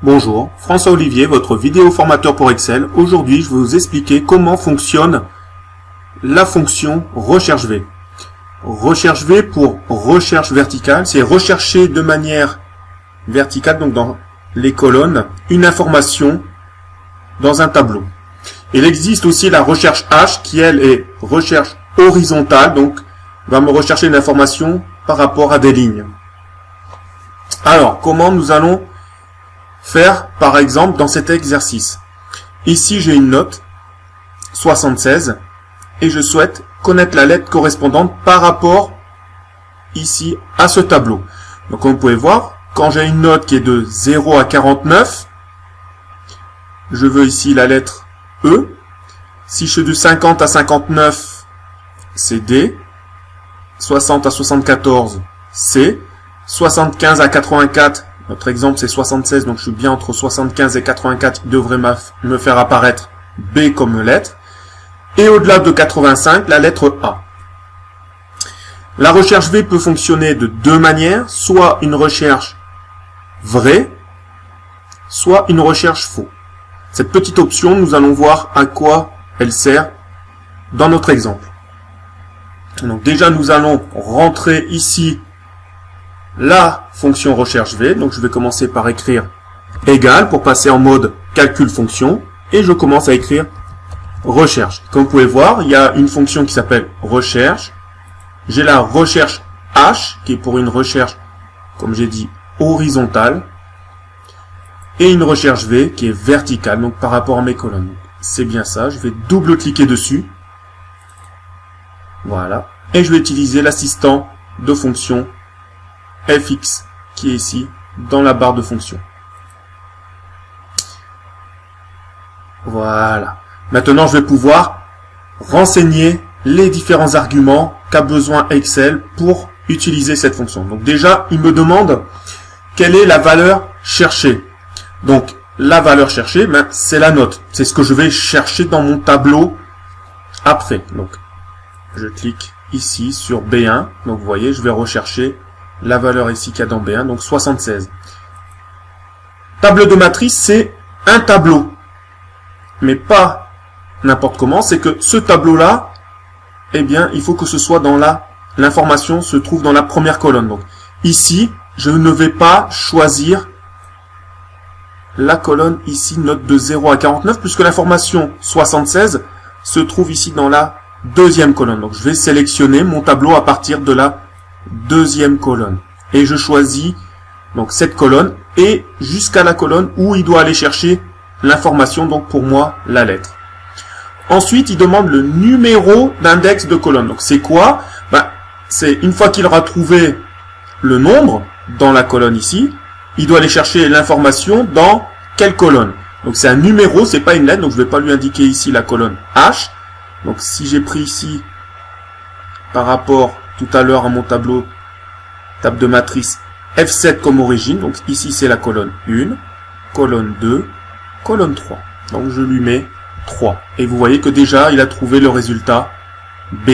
Bonjour, François Olivier, votre vidéo formateur pour Excel. Aujourd'hui, je vais vous expliquer comment fonctionne la fonction recherche V. Recherche V pour recherche verticale, c'est rechercher de manière verticale, donc dans les colonnes, une information dans un tableau. Il existe aussi la recherche H qui, elle, est recherche horizontale, donc va me rechercher une information par rapport à des lignes. Alors, comment nous allons faire, par exemple, dans cet exercice? Ici, j'ai une note, 76, et je souhaite connaître la lettre correspondante par rapport, ici, à ce tableau. Donc, comme vous pouvez voir, quand j'ai une note qui est de 0 à 49, je veux ici la lettre E. Si je suis de 50 à 59, c'est D. 60 à 74, C. 75 à 84, notre exemple c'est 76, donc je suis bien entre 75 et 84, qui devrait me faire apparaître B comme lettre. Et au-delà de 85, la lettre A. La recherche V peut fonctionner de deux manières, soit une recherche vraie, soit une recherche faux. Cette petite option, nous allons voir à quoi elle sert dans notre exemple. Donc déjà, nous allons rentrer ici la fonction recherche V. Donc je vais commencer par écrire égal pour passer en mode calcul fonction. Et je commence à écrire recherche. Comme vous pouvez voir, il y a une fonction qui s'appelle recherche. J'ai la recherche H qui est pour une recherche, comme j'ai dit, horizontale. Et une recherche V qui est verticale, donc par rapport à mes colonnes. C'est bien ça. Je vais double-cliquer dessus. Voilà. Et je vais utiliser l'assistant de fonction fx qui est ici dans la barre de fonction. Voilà. Maintenant, je vais pouvoir renseigner les différents arguments qu'a besoin Excel pour utiliser cette fonction. Donc déjà, il me demande quelle est la valeur cherchée. Donc, la valeur cherchée, c'est la note. C'est ce que je vais chercher dans mon tableau après. Donc, je clique ici sur B1. Donc, vous voyez, je vais rechercher la valeur ici qu'il y a dans B1, donc 76. Table de matrice, c'est un tableau. Mais pas n'importe comment, c'est que ce tableau-là, eh bien, il faut que ce soit dans l'information se trouve dans la première colonne. Donc, ici, je ne vais pas choisir la colonne ici, note de 0 à 49, puisque l'information 76 se trouve ici dans la deuxième colonne. Donc, je vais sélectionner mon tableau à partir de la deuxième colonne. Et je choisis donc cette colonne et jusqu'à la colonne où il doit aller chercher l'information, donc pour moi, la lettre. Ensuite, il demande le numéro d'index de colonne. Donc, c'est quoi? C'est une fois qu'il aura trouvé le nombre dans la colonne ici, il doit aller chercher l'information dans quelle colonne. Donc, c'est un numéro, c'est pas une lettre. Donc, je vais pas lui indiquer ici la colonne H. Donc, si j'ai pris ici par rapport tout à l'heure à mon tableau, table de matrice F7 comme origine. Donc ici c'est la colonne 1, colonne 2, colonne 3. Donc je lui mets 3. Et vous voyez que déjà il a trouvé le résultat B.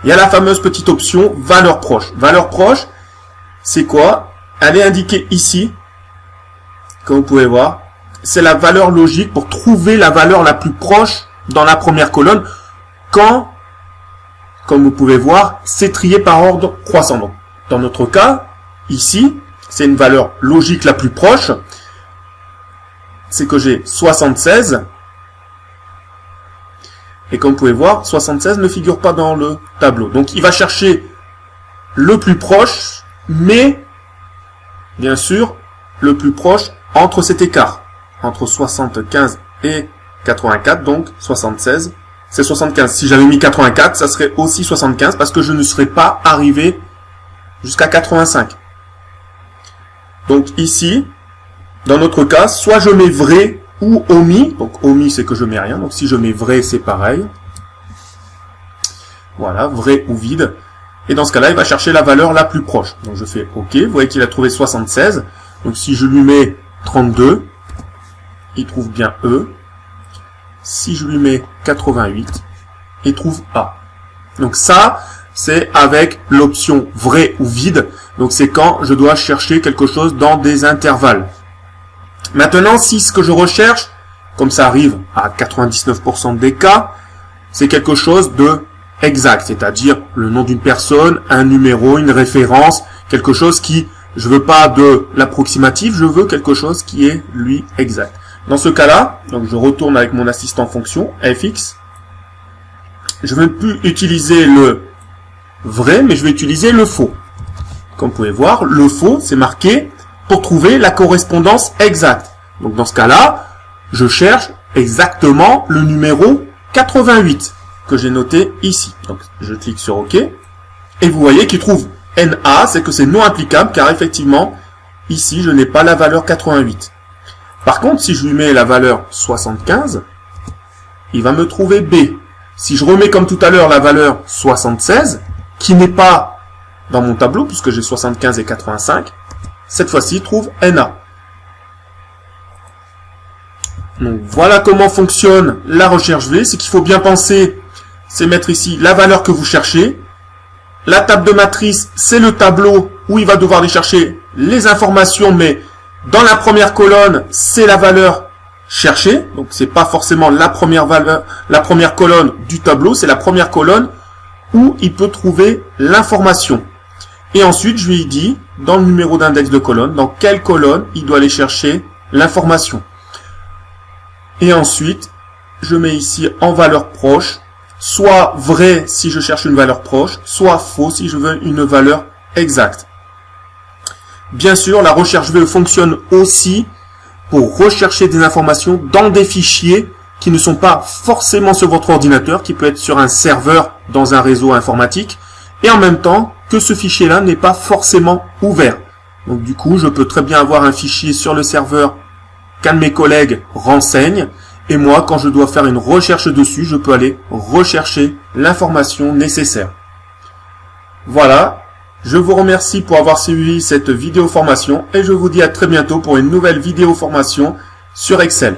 Il y a la fameuse petite option valeur proche. Valeur proche, c'est quoi? Elle est indiquée ici, comme vous pouvez voir. C'est la valeur logique pour trouver la valeur la plus proche dans la première colonne quand, comme vous pouvez voir, c'est trié par ordre croissant. Donc, dans notre cas, ici, c'est une valeur logique la plus proche. C'est que j'ai 76. Et comme vous pouvez voir, 76 ne figure pas dans le tableau. Donc, il va chercher le plus proche, mais, bien sûr, le plus proche entre cet écart. Entre 75 et 84, donc 76. C'est 75. Si j'avais mis 84, ça serait aussi 75 parce que je ne serais pas arrivé jusqu'à 85. Donc ici, dans notre cas, soit je mets vrai ou omis. Donc omis, c'est que je mets rien. Donc si je mets vrai, c'est pareil. Voilà, vrai ou vide. Et dans ce cas-là, il va chercher la valeur la plus proche. Donc je fais OK. Vous voyez qu'il a trouvé 76. Donc si je lui mets 32, il trouve bien E. Si je lui mets 88, il trouve A. Donc ça, c'est avec l'option vrai ou vide. Donc c'est quand je dois chercher quelque chose dans des intervalles. Maintenant, si ce que je recherche, comme ça arrive à 99% des cas, c'est quelque chose de exact, c'est-à-dire le nom d'une personne, un numéro, une référence, quelque chose qui, je veux pas de l'approximatif, je veux quelque chose qui est, lui, exact. Dans ce cas-là, donc je retourne avec mon assistant fonction, fx, je ne vais plus utiliser le vrai, mais je vais utiliser le faux. Comme vous pouvez voir, le faux, c'est marqué pour trouver la correspondance exacte. Donc dans ce cas-là, je cherche exactement le numéro 88 que j'ai noté ici. Donc je clique sur OK et vous voyez qu'il trouve NA, c'est que c'est non applicable car effectivement, ici, je n'ai pas la valeur 88. Par contre, si je lui mets la valeur 75, il va me trouver B. Si je remets comme tout à l'heure la valeur 76, qui n'est pas dans mon tableau, puisque j'ai 75 et 85, cette fois-ci, il trouve NA. Donc voilà comment fonctionne la recherche V. Ce qu'il faut bien penser, c'est mettre ici la valeur que vous cherchez. La table de matrice, c'est le tableau où il va devoir aller chercher les informations, mais dans la première colonne, c'est la valeur cherchée. Donc c'est pas forcément la première valeur, la première colonne du tableau, c'est la première colonne où il peut trouver l'information. Et ensuite, je lui dis, dans le numéro d'index de colonne, dans quelle colonne il doit aller chercher l'information. Et ensuite, je mets ici en valeur proche, soit vrai si je cherche une valeur proche, soit faux si je veux une valeur exacte. Bien sûr, la recherche VE fonctionne aussi pour rechercher des informations dans des fichiers qui ne sont pas forcément sur votre ordinateur, qui peut être sur un serveur dans un réseau informatique, et en même temps que ce fichier-là n'est pas forcément ouvert. Donc du coup, je peux très bien avoir un fichier sur le serveur qu'un de mes collègues renseigne, et moi, quand je dois faire une recherche dessus, je peux aller rechercher l'information nécessaire. Voilà, je vous remercie pour avoir suivi cette vidéo formation, et je vous dis à très bientôt pour une nouvelle vidéo formation sur Excel.